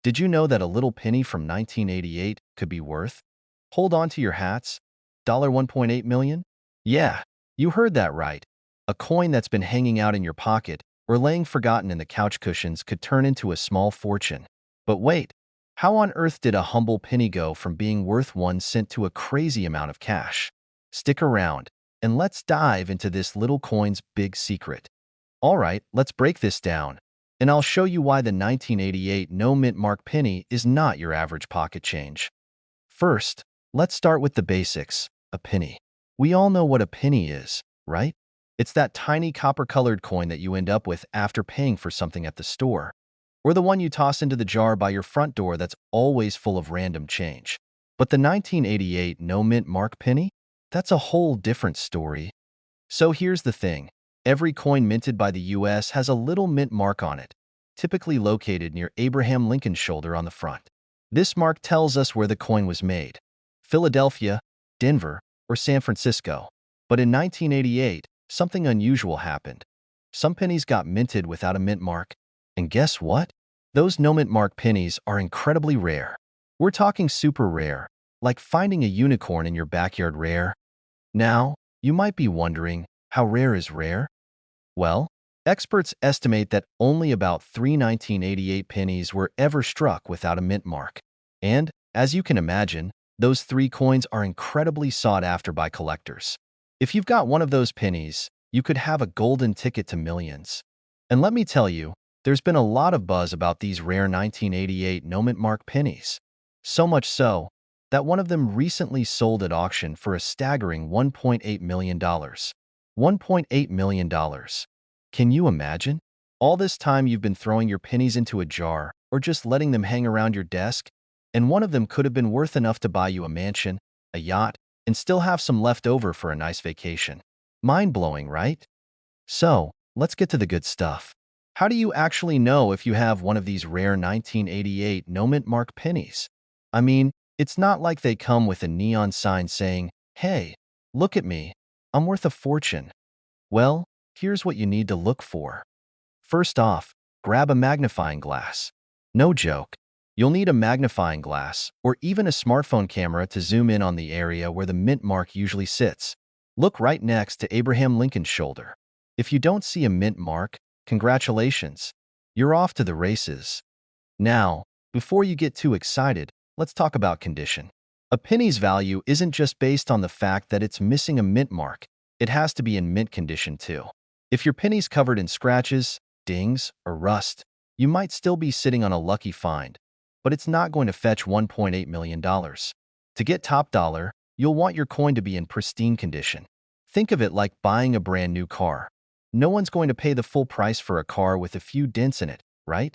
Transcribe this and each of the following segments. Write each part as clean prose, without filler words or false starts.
Did you know that a little penny from 1988 could be worth? Hold on to your hats. $1.8 million? Yeah, you heard that right. A coin that's been hanging out in your pocket or laying forgotten in the couch cushions could turn into a small fortune. But wait, how on earth did a humble penny go from being worth 1 cent to a crazy amount of cash? Stick around, and let's dive into this little coin's big secret. All right, let's break this down, and I'll show you why the 1988 no mint mark penny is not your average pocket change. First, let's start with the basics, a penny. We all know what a penny is, right? It's that tiny copper-colored coin that you end up with after paying for something at the store, or the one you toss into the jar by your front door that's always full of random change. But the 1988 no mint mark penny? That's a whole different story. So here's the thing. Every coin minted by the US has a little mint mark on it, typically located near Abraham Lincoln's shoulder on the front. This mark tells us where the coin was made: Philadelphia, Denver, or San Francisco. But in 1988, something unusual happened. Some pennies got minted without a mint mark. And guess what? Those no mint mark pennies are incredibly rare. We're talking super rare, like finding a unicorn in your backyard rare. Now, you might be wondering, how rare is rare? Well, experts estimate that only about 1988 pennies were ever struck without a mint mark. And, as you can imagine, those 3 coins are incredibly sought after by collectors. If you've got one of those pennies, you could have a golden ticket to millions. And let me tell you, there's been a lot of buzz about these rare 1988 no mint mark pennies. So much so that one of them recently sold at auction for a staggering $1.8 million. $1.8 million. Can you imagine? All this time you've been throwing your pennies into a jar or just letting them hang around your desk, and one of them could have been worth enough to buy you a mansion, a yacht, and still have some left over for a nice vacation. Mind-blowing, right? So, let's get to the good stuff. How do you actually know if you have one of these rare 1988 no mint mark pennies? I mean, it's not like they come with a neon sign saying, "Hey, look at me, I'm worth a fortune." Well, here's what you need to look for. First off, grab a magnifying glass. No joke. You'll need a magnifying glass or even a smartphone camera to zoom in on the area where the mint mark usually sits. Look right next to Abraham Lincoln's shoulder. If you don't see a mint mark, congratulations. You're off to the races. Now, before you get too excited, let's talk about condition. A penny's value isn't just based on the fact that it's missing a mint mark. It has to be in mint condition too. If your penny's covered in scratches, dings, or rust, you might still be sitting on a lucky find, but it's not going to fetch $1.8 million. To get top dollar, you'll want your coin to be in pristine condition. Think of it like buying a brand new car. No one's going to pay the full price for a car with a few dents in it, right?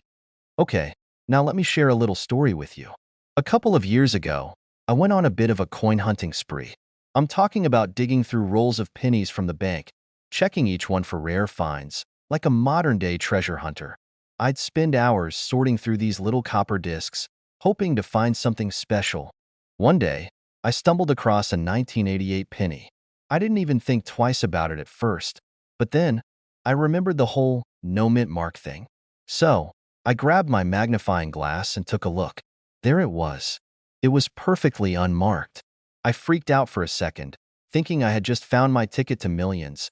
Okay, now let me share a little story with you. A couple of years ago, I went on a bit of a coin hunting spree. I'm talking about digging through rolls of pennies from the bank, checking each one for rare finds, like a modern-day treasure hunter. I'd spend hours sorting through these little copper discs, hoping to find something special. One day, I stumbled across a 1988 penny. I didn't even think twice about it at first, but then I remembered the whole no mint mark thing. So, I grabbed my magnifying glass and took a look. There it was. It was perfectly unmarked. I freaked out for a second, thinking I had just found my ticket to millions,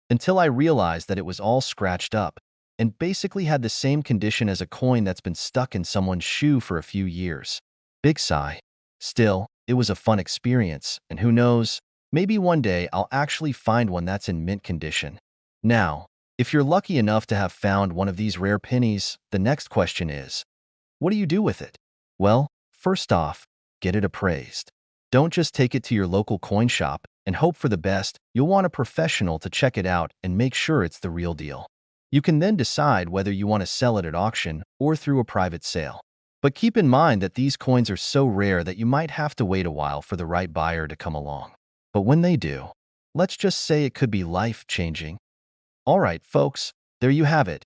until I realized that it was all scratched up and basically had the same condition as a coin that's been stuck in someone's shoe for a few years. Big sigh. Still, it was a fun experience, and who knows, maybe one day I'll actually find one that's in mint condition. Now, if you're lucky enough to have found one of these rare pennies, the next question is, what do you do with it? Well, first off, get it appraised. Don't just take it to your local coin shop and hope for the best. You'll want a professional to check it out and make sure it's the real deal. You can then decide whether you want to sell it at auction or through a private sale. But keep in mind that these coins are so rare that you might have to wait a while for the right buyer to come along. But when they do, let's just say it could be life-changing. All right, folks, there you have it.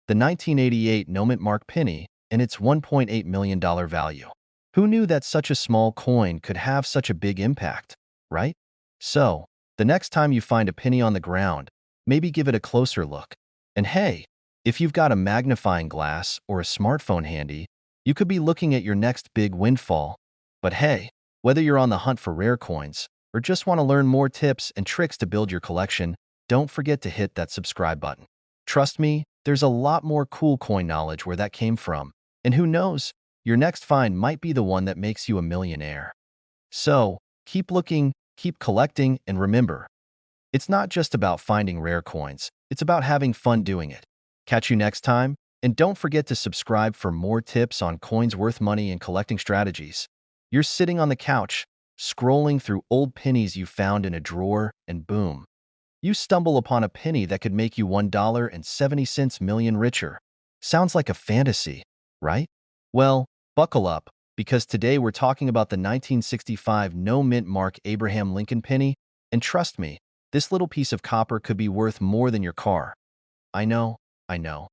The 1988 no mint mark penny and its $1.8 million value. Who knew that such a small coin could have such a big impact, right? So, the next time you find a penny on the ground, maybe give it a closer look. And hey, if you've got a magnifying glass or a smartphone handy, You could be looking at your next big windfall. But hey, whether you're on the hunt for rare coins or just want to learn more tips and tricks to build your collection, don't forget to hit that subscribe button. Trust me, there's a lot more cool coin knowledge where that came from. And who knows, your next find might be the one that makes you a millionaire. So, keep looking, keep collecting, and remember, it's not just about finding rare coins, it's about having fun doing it. Catch you next time, and don't forget to subscribe for more tips on coins worth money and collecting strategies. You're sitting on the couch, scrolling through old pennies you found in a drawer, and boom, you stumble upon a penny that could make you $1.70 million richer. Sounds like a fantasy, right? Well, buckle up, because today we're talking about the 1965 no-mint mark Abraham Lincoln penny, and trust me, this little piece of copper could be worth more than your car. I know, I know.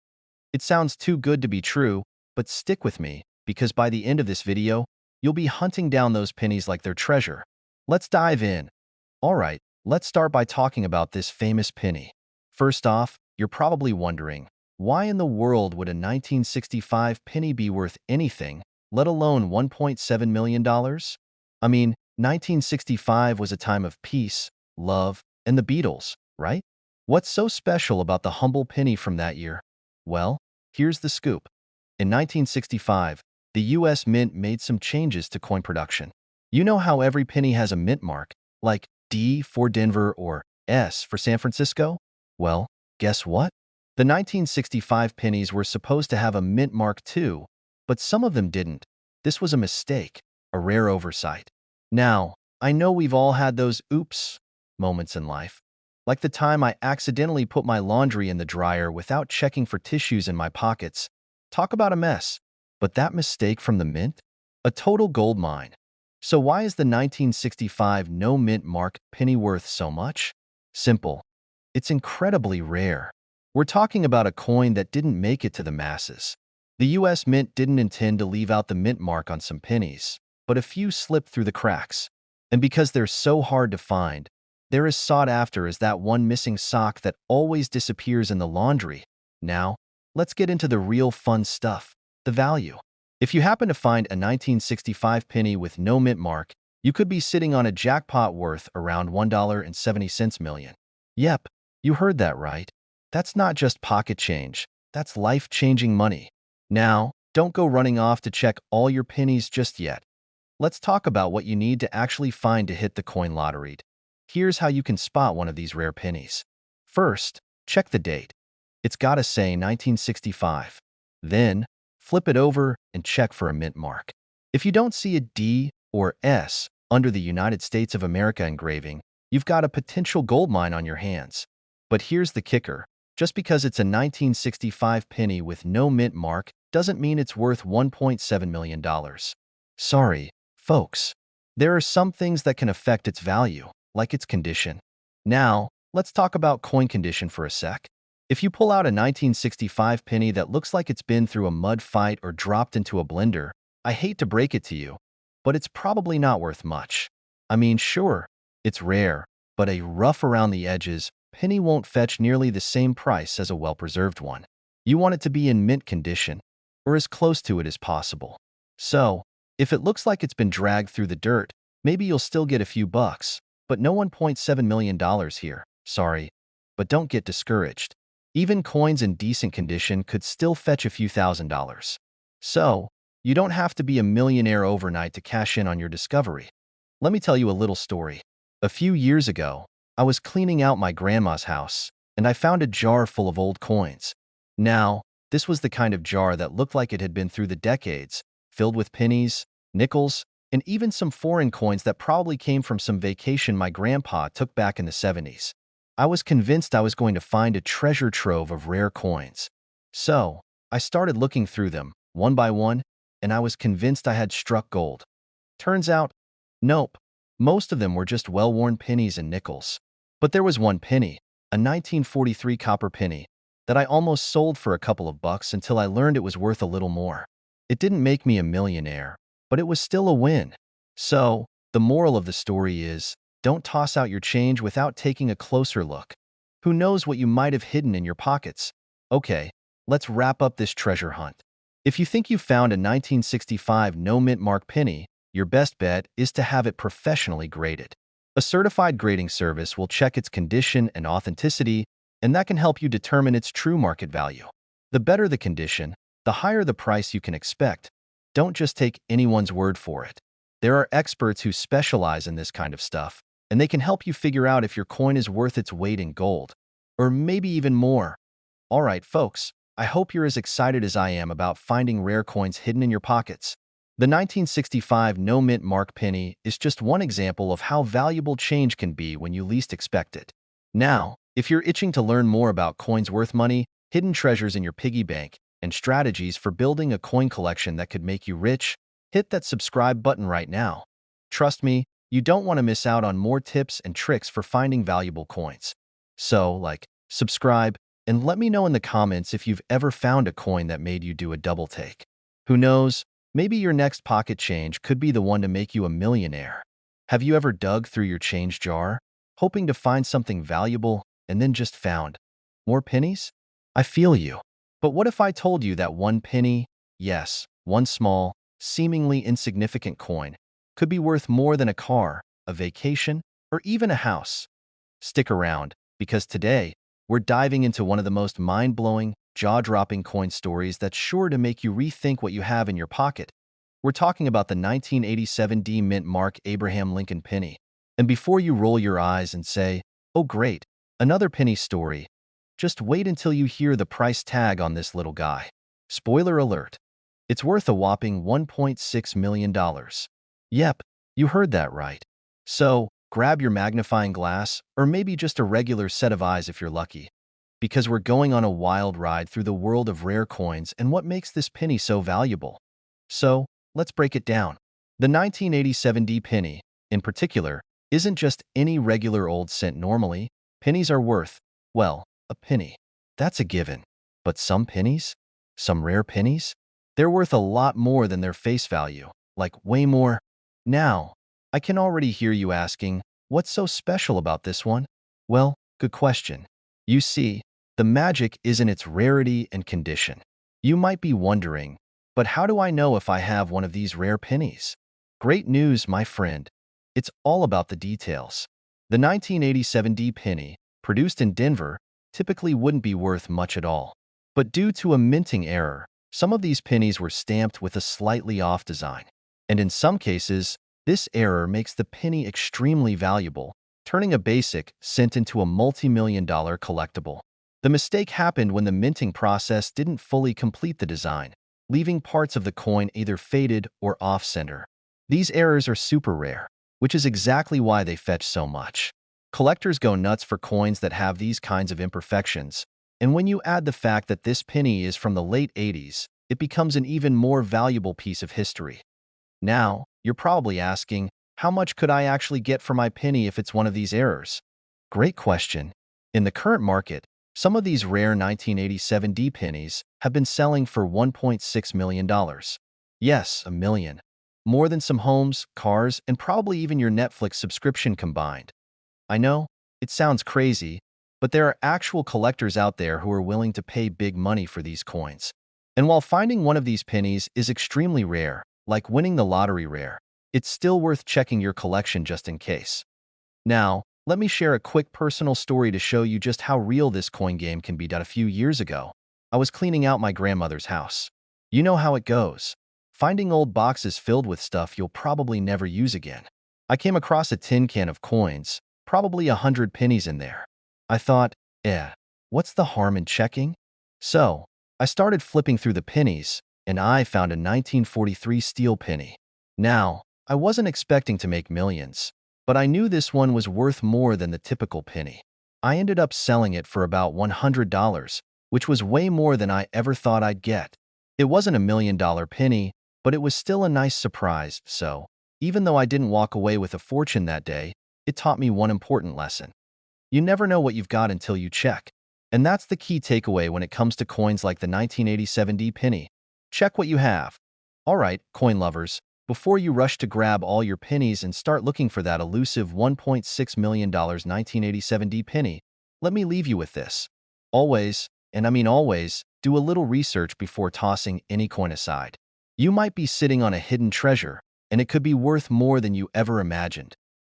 It sounds too good to be true, but stick with me, because by the end of this video, you'll be hunting down those pennies like they're treasure. Let's dive in. All right, let's start by talking about this famous penny. First off, you're probably wondering, why in the world would a 1965 penny be worth anything, let alone $1.7 million? I mean, 1965 was a time of peace, love, and the Beatles, right? What's so special about the humble penny from that year? Well, here's the scoop. In 1965, the US Mint made some changes to coin production. You know how every penny has a mint mark, like D for Denver or S for San Francisco? Well, guess what? The 1965 pennies were supposed to have a mint mark too, but some of them didn't. This was a mistake, a rare oversight. Now, I know we've all had those oops moments in life, like the time I accidentally put my laundry in the dryer without checking for tissues in my pockets. Talk about a mess. But that mistake from the mint? A total gold mine. So why is the 1965 no mint mark penny worth so much? Simple. It's incredibly rare. We're talking about a coin that didn't make it to the masses. The US Mint didn't intend to leave out the mint mark on some pennies, but a few slipped through the cracks. And because they're so hard to find, they're as sought after as that one missing sock that always disappears in the laundry. Now, let's get into the real fun stuff, the value. If you happen to find a 1965 penny with no mint mark, you could be sitting on a jackpot worth around $1.70 million. Yep, you heard that right. That's not just pocket change, that's life-changing money. Now, don't go running off to check all your pennies just yet. Let's talk about what you need to actually find to hit the coin lottery. Here's how you can spot one of these rare pennies. First, check the date. It's gotta say 1965. Then, flip it over and check for a mint mark. If you don't see a D or S under the United States of America engraving, you've got a potential gold mine on your hands. But here's the kicker. Just because it's a 1965 penny with no mint mark doesn't mean it's worth $1.7 million. Sorry, folks. There are some things that can affect its value, like its condition. Now, let's talk about coin condition for a sec. If you pull out a 1965 penny that looks like it's been through a mud fight or dropped into a blender, I hate to break it to you, but it's probably not worth much. I mean, sure, it's rare, but a rough around the edges penny won't fetch nearly the same price as a well-preserved one. You want it to be in mint condition, or as close to it as possible. So, if it looks like it's been dragged through the dirt, maybe you'll still get a few bucks, but no $1.7 million here, sorry. But don't get discouraged. Even coins in decent condition could still fetch a few $1,000s. So, you don't have to be a millionaire overnight to cash in on your discovery. Let me tell you a little story. A few years ago, I was cleaning out my grandma's house, and I found a jar full of old coins. Now, this was the kind of jar that looked like it had been through the decades, filled with pennies, nickels, and even some foreign coins that probably came from some vacation my grandpa took back in the 70s. I was convinced I was going to find a treasure trove of rare coins. So, I started looking through them, one by one, and I was convinced I had struck gold. Turns out, nope. Most of them were just well-worn pennies and nickels. But there was one penny, a 1943 copper penny, that I almost sold for a couple of bucks until I learned it was worth a little more. It didn't make me a millionaire, but it was still a win. So, the moral of the story is, don't toss out your change without taking a closer look. Who knows what you might have hidden in your pockets? Okay, let's wrap up this treasure hunt. If you think you found a 1965 no-mint mark penny, your best bet is to have it professionally graded. A certified grading service will check its condition and authenticity, and that can help you determine its true market value. The better the condition, the higher the price you can expect. Don't just take anyone's word for it. There are experts who specialize in this kind of stuff, and they can help you figure out if your coin is worth its weight in gold, or maybe even more. All right, folks, I hope you're as excited as I am about finding rare coins hidden in your pockets. The 1965 no-mint mark penny is just one example of how valuable change can be when you least expect it. Now, if you're itching to learn more about coins worth money, hidden treasures in your piggy bank, and strategies for building a coin collection that could make you rich, hit that subscribe button right now. Trust me, you don't want to miss out on more tips and tricks for finding valuable coins. So, subscribe, and let me know in the comments if you've ever found a coin that made you do a double take. Who knows, maybe your next pocket change could be the one to make you a millionaire. Have you ever dug through your change jar, hoping to find something valuable, and then just found more pennies? I feel you. But what if I told you that one penny, yes, one small, seemingly insignificant coin, could be worth more than a car, a vacation, or even a house? Stick around, because today, we're diving into one of the most mind-blowing, jaw-dropping coin stories that's sure to make you rethink what you have in your pocket. We're talking about the 1987 D Mint Mark Abraham Lincoln penny. And before you roll your eyes and say, "Oh great, another penny story," just wait until you hear the price tag on this little guy. Spoiler alert. It's worth a whopping $1.6 million. Yep, you heard that right. So, grab your magnifying glass, or maybe just a regular set of eyes if you're lucky, because we're going on a wild ride through the world of rare coins and what makes this penny so valuable. So, let's break it down. The 1987 D penny, in particular, isn't just any regular old cent normally. Pennies are worth, well, a penny. That's a given. But some pennies? Some rare pennies? They're worth a lot more than their face value, like way more. Now, I can already hear you asking, what's so special about this one? Well, good question. You see, the magic is in its rarity and condition. You might be wondering, but how do I know if I have one of these rare pennies? Great news, my friend. It's all about the details. The 1987 D penny, produced in Denver, typically wouldn't be worth much at all. But due to a minting error, some of these pennies were stamped with a slightly off design. And in some cases, this error makes the penny extremely valuable, turning a basic cent into a multi-million-dollar collectible. The mistake happened when the minting process didn't fully complete the design, leaving parts of the coin either faded or off-center. These errors are super rare, which is exactly why they fetch so much. Collectors go nuts for coins that have these kinds of imperfections, and when you add the fact that this penny is from the late 80s, it becomes an even more valuable piece of history. Now, you're probably asking, how much could I actually get for my penny if it's one of these errors? Great question. In the current market, some of these rare 1987 D pennies have been selling for $1.6 million. Yes, a million. More than some homes, cars, and probably even your Netflix subscription combined. I know, it sounds crazy, but there are actual collectors out there who are willing to pay big money for these coins. And while finding one of these pennies is extremely rare, like winning the lottery rare, it's still worth checking your collection just in case. Now, let me share a quick personal story to show you just how real this coin game can be. A few years ago, I was cleaning out my grandmother's house. You know how it goes. Finding old boxes filled with stuff you'll probably never use again. I came across a tin can of coins, probably 100 pennies in there. I thought, what's the harm in checking? So, I started flipping through the pennies, and I found a 1943 steel penny. Now, I wasn't expecting to make millions, but I knew this one was worth more than the typical penny. I ended up selling it for about $100, which was way more than I ever thought I'd get. It wasn't $1 million penny, but it was still a nice surprise, so, even though I didn't walk away with a fortune that day, it taught me one important lesson. You never know what you've got until you check. And that's the key takeaway when it comes to coins like the 1987 D penny. Check what you have. All right, coin lovers, before you rush to grab all your pennies and start looking for that elusive $1.6 million 1987 D penny, let me leave you with this. Always, And I mean always, do a little research before tossing any coin aside. You might be sitting on a hidden treasure, and it could be worth more than you ever imagined.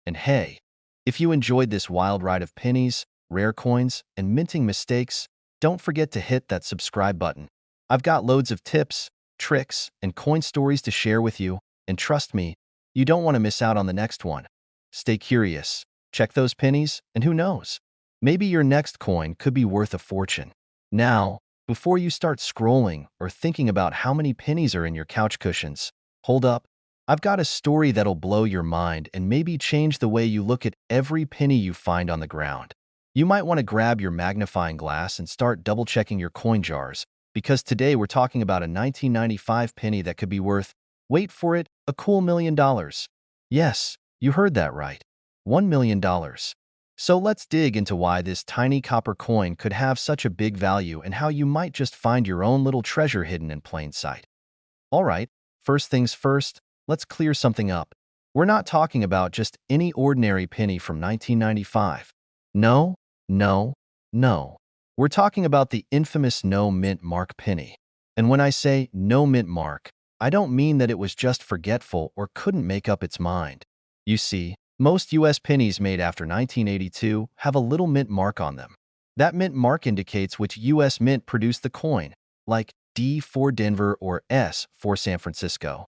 And hey, if you enjoyed this wild ride of pennies, rare coins, and minting mistakes, don't forget to hit that subscribe button. I've got loads of tips, tricks, and coin stories to share with you, and trust me, you don't want to miss out on the next one. Stay curious, check those pennies, and who knows? Maybe your next coin could be worth a fortune. Now, before you start scrolling or thinking about how many pennies are in your couch cushions, hold up. I've got a story that'll blow your mind and maybe change the way you look at every penny you find on the ground. You might want to grab your magnifying glass and start double-checking your coin jars, because today we're talking about a 1995 penny that could be worth, wait for it, a cool $1 million. Yes, you heard that right. $1 million. So let's dig into why this tiny copper coin could have such a big value and how you might just find your own little treasure hidden in plain sight. All right, first things first, let's clear something up. We're not talking about just any ordinary penny from 1995. No, no, no. We're talking about the infamous no mint mark penny. And when I say no mint mark, I don't mean that it was just forgetful or couldn't make up its mind. You see, most U.S. pennies made after 1982 have a little mint mark on them. That mint mark indicates which U.S. mint produced the coin, like D for Denver or S for San Francisco.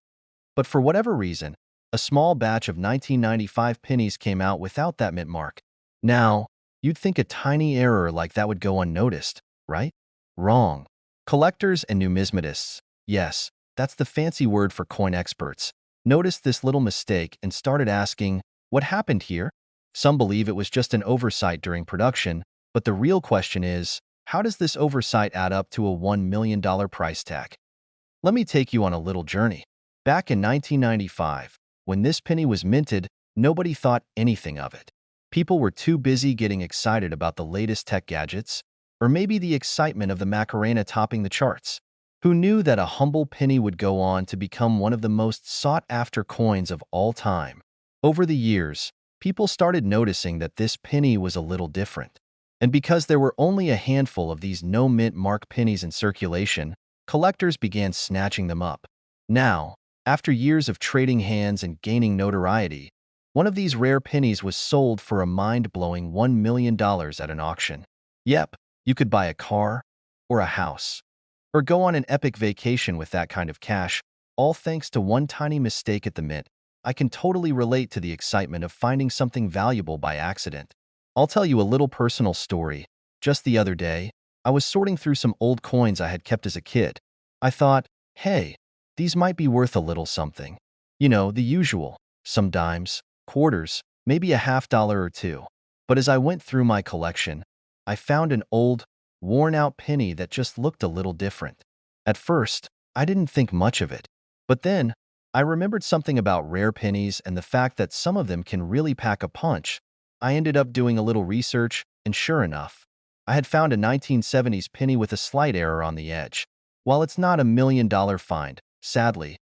But for whatever reason, a small batch of 1995 pennies came out without that mint mark. Now, you'd think a tiny error like that would go unnoticed, right? Wrong. Collectors and numismatists, yes, that's the fancy word for coin experts, noticed this little mistake and started asking, what happened here? Some believe it was just an oversight during production, but the real question is, how does this oversight add up to a $1 million price tag? Let me take you on a little journey. Back in 1995, when this penny was minted, nobody thought anything of it. People were too busy getting excited about the latest tech gadgets, or maybe the excitement of the Macarena topping the charts. Who knew that a humble penny would go on to become one of the most sought-after coins of all time? Over the years, people started noticing that this penny was a little different. And because there were only a handful of these no-mint mark pennies in circulation, collectors began snatching them up. Now, after years of trading hands and gaining notoriety, one of these rare pennies was sold for a mind-blowing $1 million at an auction. Yep, you could buy a car, or a house, or go on an epic vacation with that kind of cash, all thanks to one tiny mistake at the mint. I can totally relate to the excitement of finding something valuable by accident. I'll tell you a little personal story. Just the other day, I was sorting through some old coins I had kept as a kid. I thought, hey, these might be worth a little something. You know, the usual, some dimes, quarters, maybe a $50 or two. But as I went through my collection, I found an old, worn-out penny that just looked a little different. At first, I didn't think much of it. But then, I remembered something about rare pennies and the fact that some of them can really pack a punch. I ended up doing a little research, and sure enough, I had found a 1970s penny with a slight error on the edge. While it's not a $1 million find, sadly,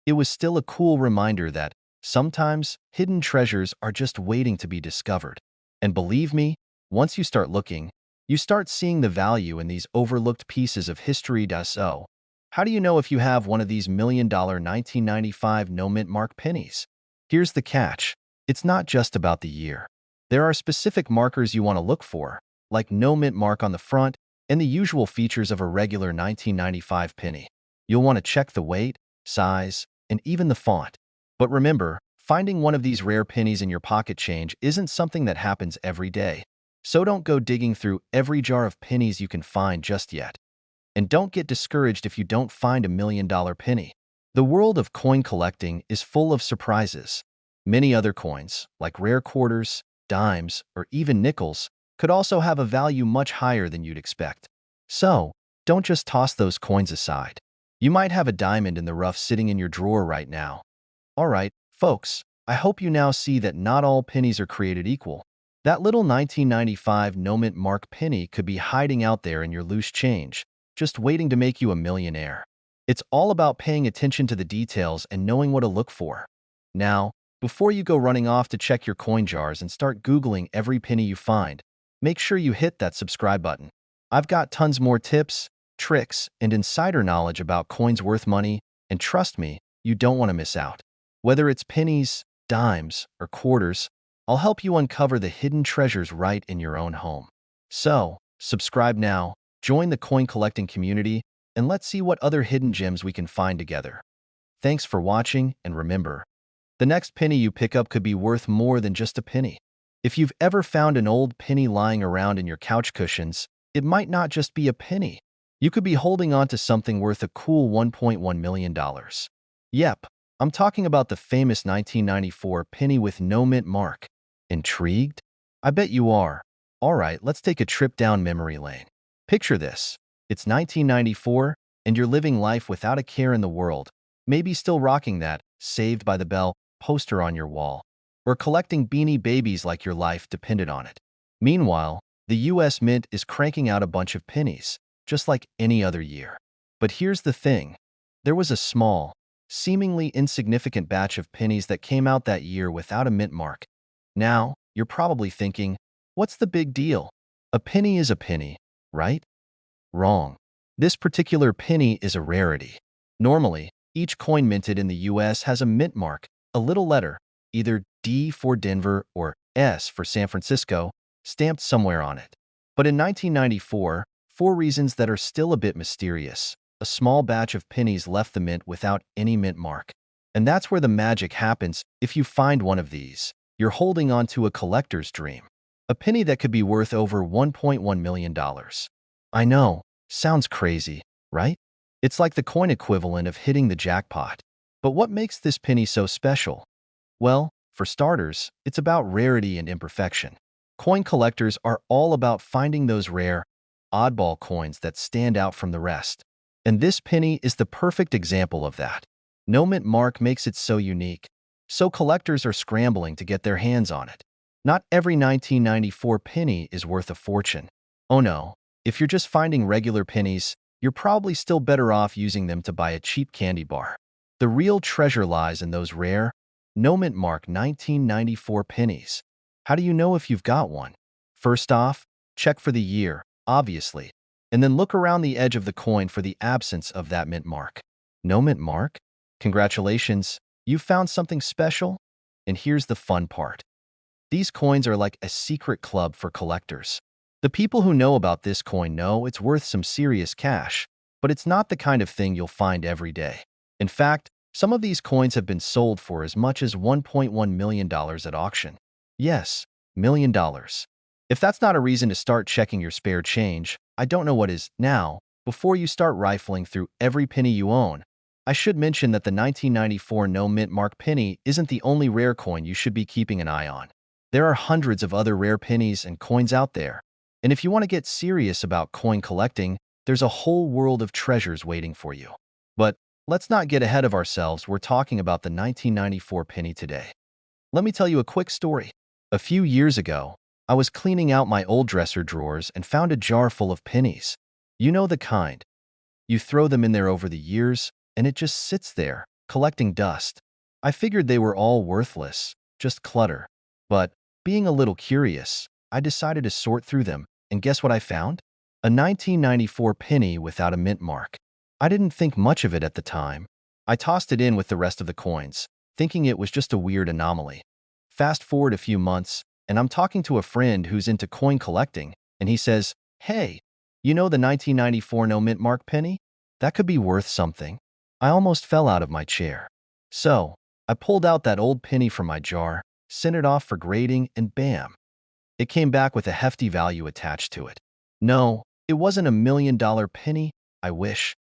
it was still a cool reminder that sometimes hidden treasures are just waiting to be discovered. And believe me, once you start looking, you start seeing the value in these overlooked pieces of history. So, how do you know if you have one of these $1 million 1995 no-mint mark pennies? Here's the catch. It's not just about the year. There are specific markers you want to look for, like no mint mark on the front and the usual features of a regular 1995 penny. You'll want to check the weight, size, and even the font. But remember, finding one of these rare pennies in your pocket change isn't something that happens every day. So don't go digging through every jar of pennies you can find just yet. And don't get discouraged if you don't find a $1 million penny. The world of coin collecting is full of surprises. Many other coins, like rare quarters, dimes, or even nickels, could also have a value much higher than you'd expect. So, don't just toss those coins aside. You might have a diamond in the rough sitting in your drawer right now. Alright, folks, I hope you now see that not all pennies are created equal. That little 1995 no-mint mark penny could be hiding out there in your loose change, just waiting to make you a millionaire. It's all about paying attention to the details and knowing what to look for. Now, before you go running off to check your coin jars and start Googling every penny you find, make sure you hit that subscribe button. I've got tons more tips, tricks, and insider knowledge about coins worth money, and trust me, you don't want to miss out. Whether it's pennies, dimes, or quarters, I'll help you uncover the hidden treasures right in your own home. So, subscribe now, join the coin collecting community, and let's see what other hidden gems we can find together. Thanks for watching, and remember, the next penny you pick up could be worth more than just a penny. If you've ever found an old penny lying around in your couch cushions, it might not just be a penny. You could be holding on to something worth a cool $1.1 million. Yep, I'm talking about the famous 1994 penny with no mint mark. Intrigued? I bet you are. All right, let's take a trip down memory lane. Picture this. It's 1994, and you're living life without a care in the world, maybe still rocking that "Saved by the Bell" poster on your wall, or collecting Beanie Babies like your life depended on it. Meanwhile, the US Mint is cranking out a bunch of pennies, just like any other year. But here's the thing. There was a small, seemingly insignificant batch of pennies that came out that year without a mint mark. Now, you're probably thinking, what's the big deal? A penny is a penny, right? Wrong. This particular penny is a rarity. Normally, each coin minted in the US has a mint mark, a little letter, either D for Denver or S for San Francisco, stamped somewhere on it. But in 1994, for reasons that are still a bit mysterious, a small batch of pennies left the mint without any mint mark. And that's where the magic happens. If you find one of these, you're holding on to a collector's dream. A penny that could be worth over $1.1 million. I know, sounds crazy, right? It's like the coin equivalent of hitting the jackpot. But what makes this penny so special? Well, for starters, it's about rarity and imperfection. Coin collectors are all about finding those rare, oddball coins that stand out from the rest. And this penny is the perfect example of that. No mint mark makes it so unique, so collectors are scrambling to get their hands on it. Not every 1994 penny is worth a fortune. Oh no, if you're just finding regular pennies, you're probably still better off using them to buy a cheap candy bar. The real treasure lies in those rare, no mint mark 1994 pennies. How do you know if you've got one? First off, check for the year, obviously, and then look around the edge of the coin for the absence of that mint mark. No mint mark? Congratulations, you found something special? And here's the fun part. These coins are like a secret club for collectors. The people who know about this coin know it's worth some serious cash, but it's not the kind of thing you'll find every day. In fact, some of these coins have been sold for as much as $1.1 million at auction. Yes, $1 million. If that's not a reason to start checking your spare change, I don't know what is. Now, before you start rifling through every penny you own, I should mention that the 1994 no mint mark penny isn't the only rare coin you should be keeping an eye on. There are hundreds of other rare pennies and coins out there. And if you want to get serious about coin collecting, there's a whole world of treasures waiting for you. But let's not get ahead of ourselves. We're talking about the 1994 penny today. Let me tell you a quick story. A few years ago, I was cleaning out my old dresser drawers and found a jar full of pennies. You know the kind. You throw them in there over the years, and it just sits there, collecting dust. I figured they were all worthless, just clutter. But, being a little curious, I decided to sort through them, and guess what I found? A 1994 penny without a mint mark. I didn't think much of it at the time. I tossed it in with the rest of the coins, thinking it was just a weird anomaly. Fast forward a few months, and I'm talking to a friend who's into coin collecting, and he says, "Hey, you know the 1994 no mint mark penny? That could be worth something." I almost fell out of my chair. So, I pulled out that old penny from my jar, sent it off for grading, and bam! It came back with a hefty value attached to it. No, it wasn't $1 million penny, I wish,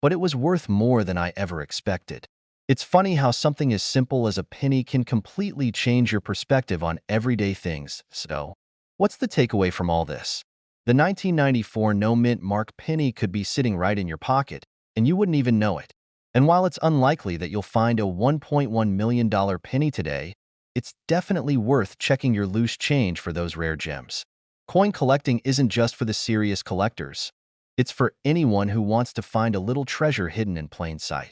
but it was worth more than I ever expected. It's funny how something as simple as a penny can completely change your perspective on everyday things. So, what's the takeaway from all this? The 1994 no mint mark penny could be sitting right in your pocket, and you wouldn't even know it. And while it's unlikely that you'll find a $1.1 million penny today, it's definitely worth checking your loose change for those rare gems. Coin collecting isn't just for the serious collectors. It's for anyone who wants to find a little treasure hidden in plain sight.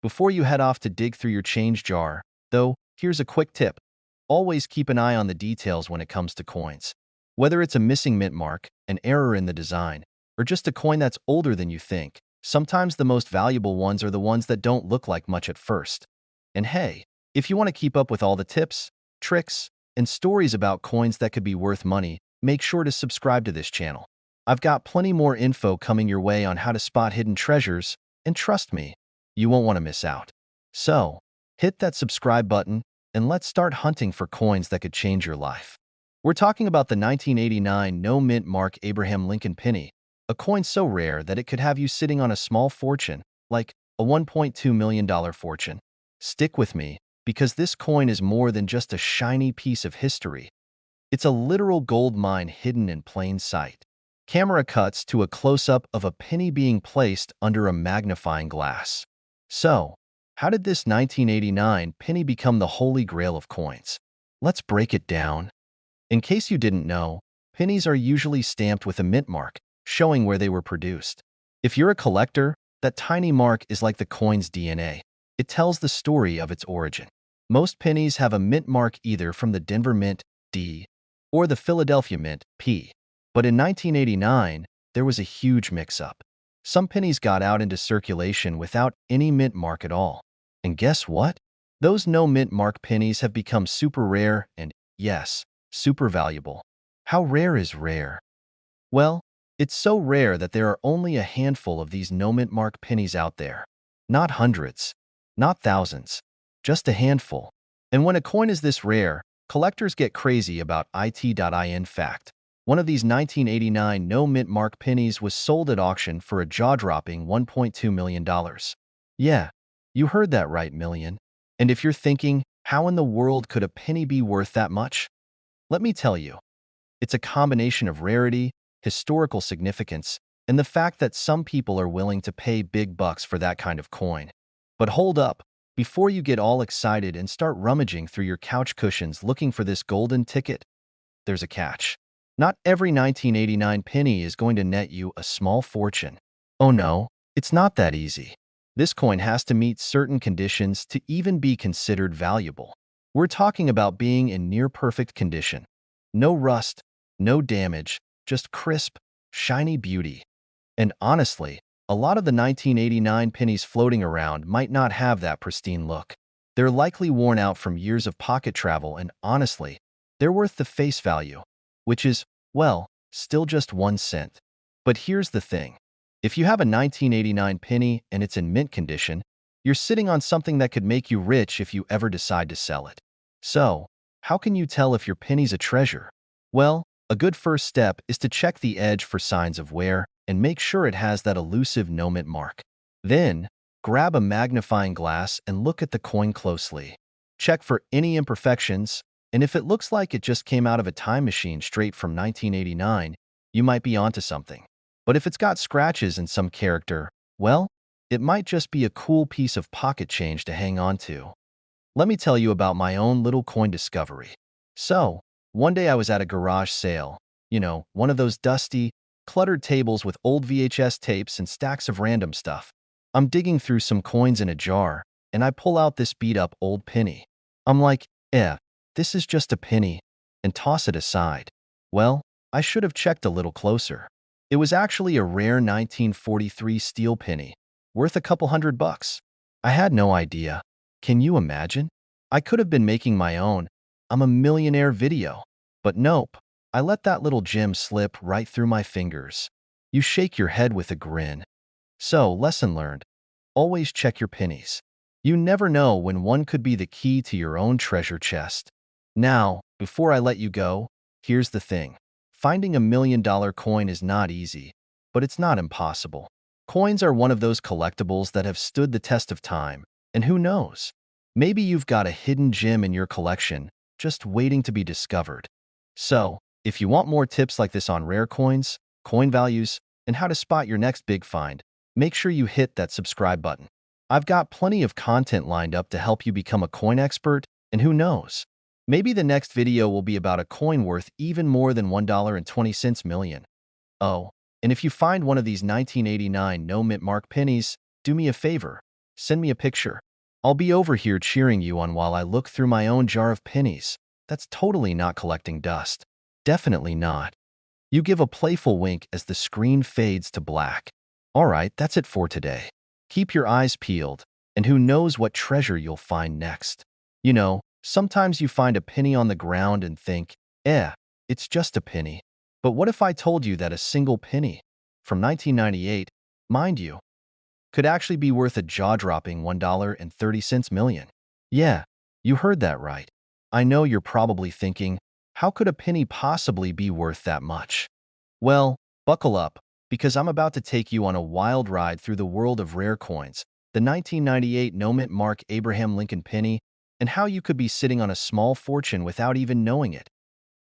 Before you head off to dig through your change jar, though, here's a quick tip. Always keep an eye on the details when it comes to coins. Whether it's a missing mint mark, an error in the design, or just a coin that's older than you think. Sometimes the most valuable ones are the ones that don't look like much at first. And hey, if you want to keep up with all the tips, tricks, and stories about coins that could be worth money, make sure to subscribe to this channel. I've got plenty more info coming your way on how to spot hidden treasures, and trust me, you won't want to miss out. So, hit that subscribe button, and let's start hunting for coins that could change your life. We're talking about the 1989 no-mint mark Abraham Lincoln penny, a coin so rare that it could have you sitting on a small fortune, like a $1.2 million fortune. Stick with me, because this coin is more than just a shiny piece of history. It's a literal gold mine hidden in plain sight. Camera cuts to a close-up of a penny being placed under a magnifying glass. So, how did this 1989 penny become the holy grail of coins? Let's break it down. In case you didn't know, pennies are usually stamped with a mint mark, showing where they were produced. If you're a collector, that tiny mark is like the coin's DNA. It tells the story of its origin. Most pennies have a mint mark either from the Denver Mint, D, or the Philadelphia Mint, P. But in 1989, there was a huge mix-up. Some pennies got out into circulation without any mint mark at all. And guess what? Those no mint mark pennies have become super rare and, yes, super valuable. How rare is rare? Well, it's so rare that there are only a handful of these no mint mark pennies out there. Not hundreds, not thousands, just a handful. And when a coin is this rare, collectors get crazy about it.in fact. One of these 1989 no-mint mark pennies was sold at auction for a jaw-dropping $1.2 million. Yeah, you heard that right, million. And if you're thinking, how in the world could a penny be worth that much? Let me tell you. It's a combination of rarity, historical significance, and the fact that some people are willing to pay big bucks for that kind of coin. But hold up, before you get all excited and start rummaging through your couch cushions looking for this golden ticket, there's a catch. Not every 1989 penny is going to net you a small fortune. Oh no, it's not that easy. This coin has to meet certain conditions to even be considered valuable. We're talking about being in near-perfect condition. No rust, no damage, just crisp, shiny beauty. And honestly, a lot of the 1989 pennies floating around might not have that pristine look. They're likely worn out from years of pocket travel and honestly, they're worth the face value, which is, well, still just 1 cent. But here's the thing. If you have a 1989 penny and it's in mint condition, you're sitting on something that could make you rich if you ever decide to sell it. So, how can you tell if your penny's a treasure? Well, a good first step is to check the edge for signs of wear and make sure it has that elusive no mint mark. Then, grab a magnifying glass and look at the coin closely. Check for any imperfections, and if it looks like it just came out of a time machine straight from 1989, you might be onto something. But if it's got scratches and some character, well, it might just be a cool piece of pocket change to hang on to. Let me tell you about my own little coin discovery. So, one day I was at a garage sale, one of those dusty, cluttered tables with old VHS tapes and stacks of random stuff. I'm digging through some coins in a jar, and I pull out this beat-up old penny. I'm like, this is just a penny, and toss it aside. Well, I should have checked a little closer. It was actually a rare 1943 steel penny, worth a couple $100. I had no idea. Can you imagine? I could have been making my own "I'm a millionaire" video. But nope, I let that little gem slip right through my fingers. You shake your head with a grin. So, lesson learned. Always check your pennies. You never know when one could be the key to your own treasure chest. Now, before I let you go, here's the thing. Finding $1 million coin is not easy, but it's not impossible. Coins are one of those collectibles that have stood the test of time, and who knows? Maybe you've got a hidden gem in your collection, just waiting to be discovered. So, if you want more tips like this on rare coins, coin values, and how to spot your next big find, make sure you hit that subscribe button. I've got plenty of content lined up to help you become a coin expert, and who knows? Maybe the next video will be about a coin worth even more than $1.20 million. Oh, and if you find one of these 1989 no-mint mark pennies, do me a favor. Send me a picture. I'll be over here cheering you on while I look through my own jar of pennies. That's totally not collecting dust. Definitely not. You give a playful wink as the screen fades to black. All right, that's it for today. Keep your eyes peeled, and who knows what treasure you'll find next. Sometimes you find a penny on the ground and think, it's just a penny. But what if I told you that a single penny from 1998, mind you, could actually be worth a jaw-dropping $1.30 million? Yeah, you heard that right. I know you're probably thinking, how could a penny possibly be worth that much? Well, buckle up, because I'm about to take you on a wild ride through the world of rare coins, the 1998 no-mint Mark Abraham Lincoln penny, and how you could be sitting on a small fortune without even knowing it.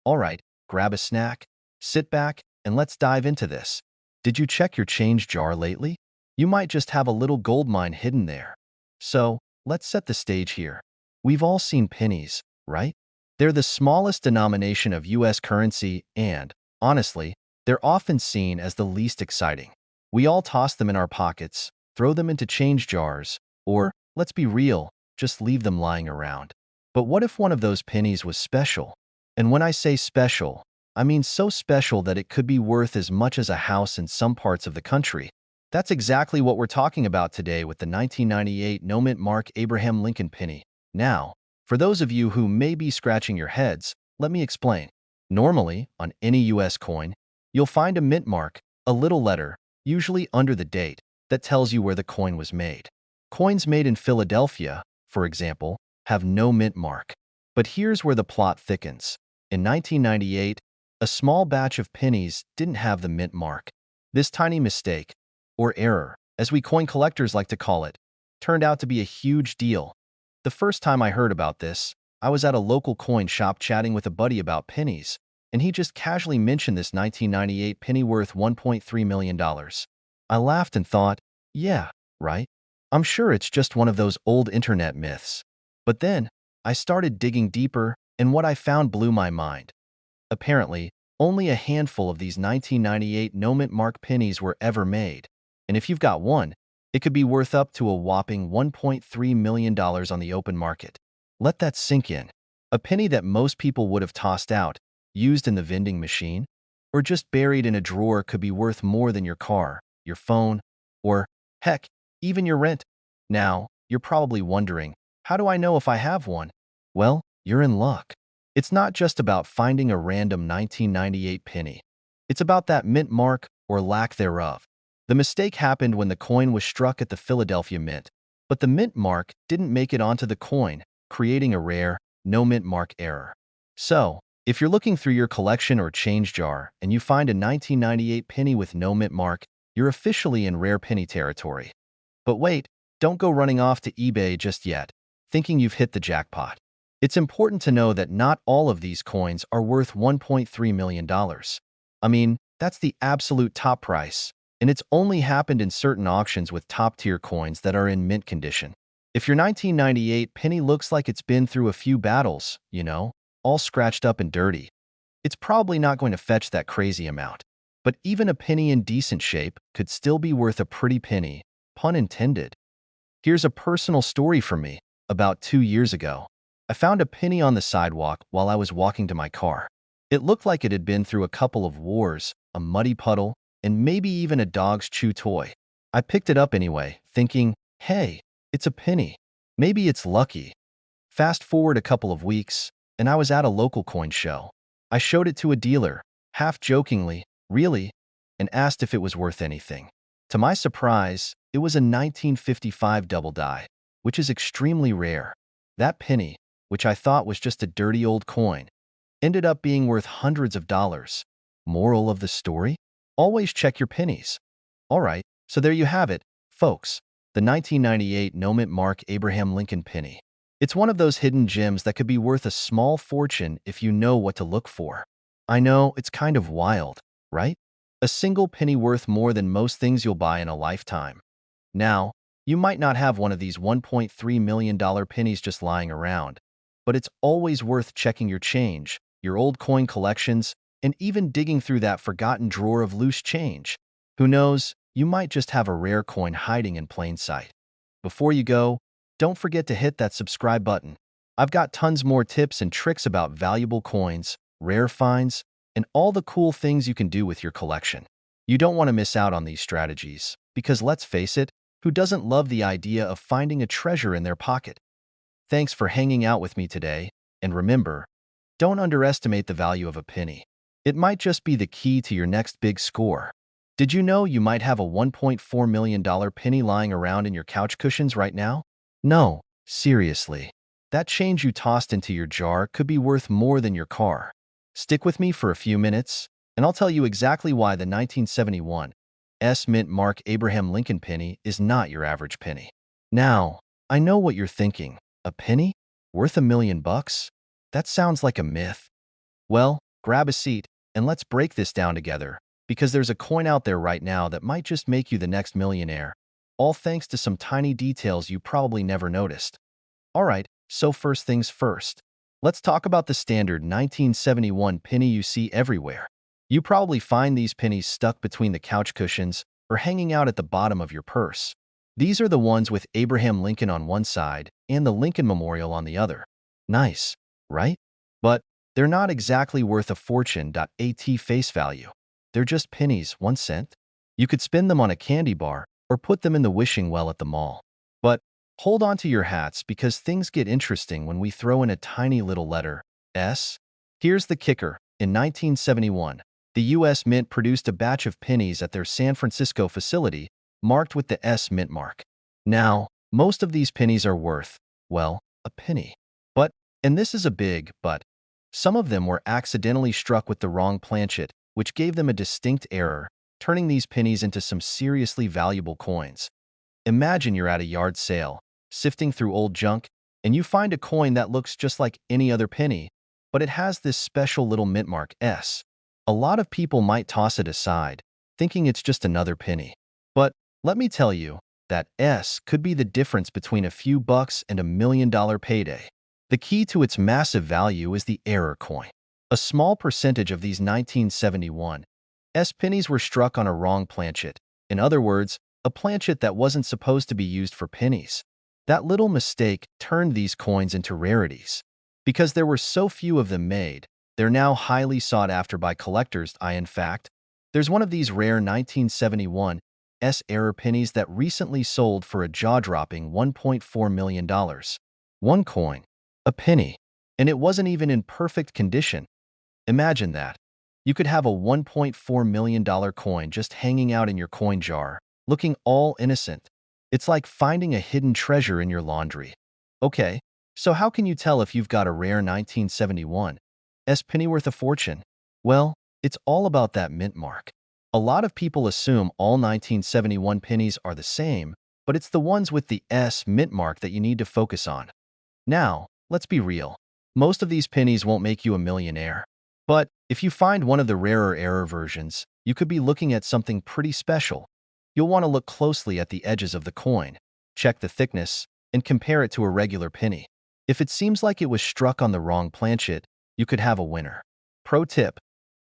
All right, grab a snack, sit back, and let's dive into this. Did you check your change jar lately? You might just have a little gold mine hidden there. So, let's set the stage here. We've all seen pennies, right? They're the smallest denomination of US currency and, honestly, they're often seen as the least exciting. We all toss them in our pockets, throw them into change jars, or, let's be real, just leave them lying around. But what if one of those pennies was special? And when I say special, I mean so special that it could be worth as much as a house in some parts of the country. That's exactly what we're talking about today with the 1998 no-mint Mark Abraham Lincoln penny. Now, for those of you who may be scratching your heads, let me explain. Normally, on any US coin, you'll find a mint mark, a little letter, usually under the date, that tells you where the coin was made. Coins made in Philadelphia, for example, have no mint mark. But here's where the plot thickens. In 1998, a small batch of pennies didn't have the mint mark. This tiny mistake, or error, as we coin collectors like to call it, turned out to be a huge deal. The first time I heard about this, I was at a local coin shop chatting with a buddy about pennies, and he just casually mentioned this 1998 penny worth $1.3 million. I laughed and thought, yeah, right? I'm sure it's just one of those old internet myths. But then, I started digging deeper, and what I found blew my mind. Apparently, only a handful of these 1998 no-mint mark pennies were ever made. And if you've got one, it could be worth up to a whopping $1.3 million on the open market. Let that sink in. A penny that most people would have tossed out, used in the vending machine, or just buried in a drawer could be worth more than your car, your phone, or, heck, even your rent. Now, you're probably wondering, how do I know if I have one? Well, you're in luck. It's not just about finding a random 1998 penny. It's about that mint mark or lack thereof. The mistake happened when the coin was struck at the Philadelphia Mint, but the mint mark didn't make it onto the coin, creating a rare, no mint mark error. So, if you're looking through your collection or change jar and you find a 1998 penny with no mint mark, you're officially in rare penny territory. But wait, don't go running off to eBay just yet, thinking you've hit the jackpot. It's important to know that not all of these coins are worth $1.3 million. I mean, that's the absolute top price, and it's only happened in certain auctions with top-tier coins that are in mint condition. If your 1998 penny looks like it's been through a few battles, all scratched up and dirty, it's probably not going to fetch that crazy amount. But even a penny in decent shape could still be worth a pretty penny, pun intended. Here's a personal story from me. About 2 years ago, I found a penny on the sidewalk while I was walking to my car. It looked like it had been through a couple of wars, a muddy puddle, and maybe even a dog's chew toy. I picked it up anyway, thinking, hey, it's a penny. Maybe it's lucky. Fast forward a couple of weeks, and I was at a local coin show. I showed it to a dealer, half jokingly, really, and asked if it was worth anything. To my surprise, it was a 1955 double die, which is extremely rare. That penny, which I thought was just a dirty old coin, ended up being worth hundreds of dollars. Moral of the story? Always check your pennies. All right, so there you have it, folks. The 1998 no-mint Mark Abraham Lincoln penny. It's one of those hidden gems that could be worth a small fortune if you know what to look for. I know, it's kind of wild, right? A single penny worth more than most things you'll buy in a lifetime. Now, you might not have one of these $1.3 million pennies just lying around, but it's always worth checking your change, your old coin collections, and even digging through that forgotten drawer of loose change. Who knows, you might just have a rare coin hiding in plain sight. Before you go, don't forget to hit that subscribe button. I've got tons more tips and tricks about valuable coins, rare finds, and all the cool things you can do with your collection. You don't want to miss out on these strategies, because let's face it, who doesn't love the idea of finding a treasure in their pocket? Thanks for hanging out with me today, and remember, don't underestimate the value of a penny. It might just be the key to your next big score. Did you know you might have a $1.4 million penny lying around in your couch cushions right now? No, seriously. That change you tossed into your jar could be worth more than your car. Stick with me for a few minutes, and I'll tell you exactly why the 1971 Mint Mark Abraham Lincoln penny is not your average penny. Now, I know what you're thinking. A penny? Worth $1 million? That sounds like a myth. Well, grab a seat, and let's break this down together, because there's a coin out there right now that might just make you the next millionaire, all thanks to some tiny details you probably never noticed. Alright, so first things first. Let's talk about the standard 1971 penny you see everywhere. You probably find these pennies stuck between the couch cushions or hanging out at the bottom of your purse. These are the ones with Abraham Lincoln on one side and the Lincoln Memorial on the other. Nice, right? But they're not exactly worth a fortune. At face value. They're just pennies, 1 cent. You could spin them on a candy bar or put them in the wishing well at the mall. But hold on to your hats, because things get interesting when we throw in a tiny little letter, S. Here's the kicker. In 1971, the U.S. Mint produced a batch of pennies at their San Francisco facility marked with the S Mint mark. Now, most of these pennies are worth, well, a penny. But, and this is a big but, some of them were accidentally struck with the wrong planchet, which gave them a distinct error, turning these pennies into some seriously valuable coins. Imagine you're at a yard sale, sifting through old junk, and you find a coin that looks just like any other penny, but it has this special little mint mark S. A lot of people might toss it aside, thinking it's just another penny. But let me tell you, that S could be the difference between a few bucks and $1 million payday. The key to its massive value is the error coin. A small percentage of these 1971 S pennies were struck on a wrong planchet. In other words, a planchet that wasn't supposed to be used for pennies. That little mistake turned these coins into rarities. Because there were so few of them made, they're now highly sought after by collectors. In fact, there's one of these rare 1971 S error pennies that recently sold for a jaw-dropping $1.4 million. One coin, a penny, and it wasn't even in perfect condition. Imagine that. You could have a $1.4 million coin just hanging out in your coin jar, looking all innocent. It's like finding a hidden treasure in your laundry. Okay, so how can you tell if you've got a rare 1971 S penny worth a fortune? Well, it's all about that mint mark. A lot of people assume all 1971 pennies are the same, but it's the ones with the S mint mark that you need to focus on. Now, let's be real. Most of these pennies won't make you a millionaire. But if you find one of the rarer error versions, you could be looking at something pretty special. You'll want to look closely at the edges of the coin, check the thickness, and compare it to a regular penny. If it seems like it was struck on the wrong planchet, you could have a winner. Pro tip: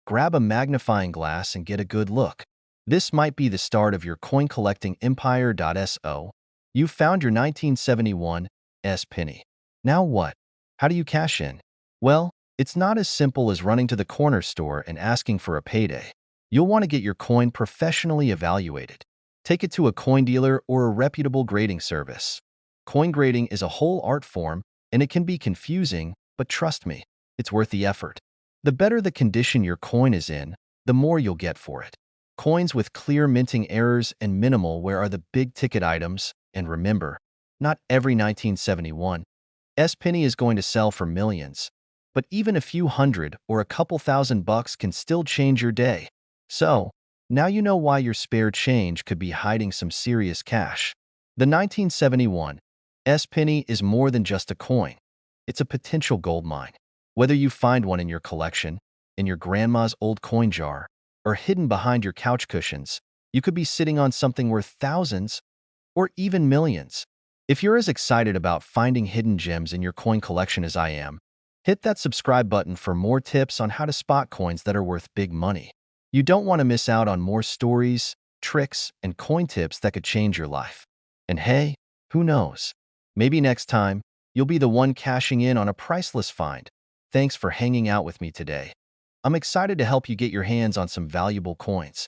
grab a magnifying glass and get a good look. This might be the start of your coin collecting empire. So, you've found your 1971 S penny. Now what? How do you cash in? Well, it's not as simple as running to the corner store and asking for a payday. You'll want to get your coin professionally evaluated. Take it to a coin dealer or a reputable grading service. Coin grading is a whole art form, and it can be confusing, but trust me, it's worth the effort. The better the condition your coin is in, the more you'll get for it. Coins with clear minting errors and minimal wear are the big-ticket items, and remember, not every 1971 S penny is going to sell for millions. But even a few hundred or a couple $1,000 can still change your day. So, now you know why your spare change could be hiding some serious cash. The 1971 S penny is more than just a coin. It's a potential gold mine. Whether you find one in your collection, in your grandma's old coin jar, or hidden behind your couch cushions, you could be sitting on something worth thousands or even millions. If you're as excited about finding hidden gems in your coin collection as I am, hit that subscribe button for more tips on how to spot coins that are worth big money. You don't want to miss out on more stories, tricks, and coin tips that could change your life. And hey, who knows? Maybe next time, you'll be the one cashing in on a priceless find. Thanks for hanging out with me today. I'm excited to help you get your hands on some valuable coins.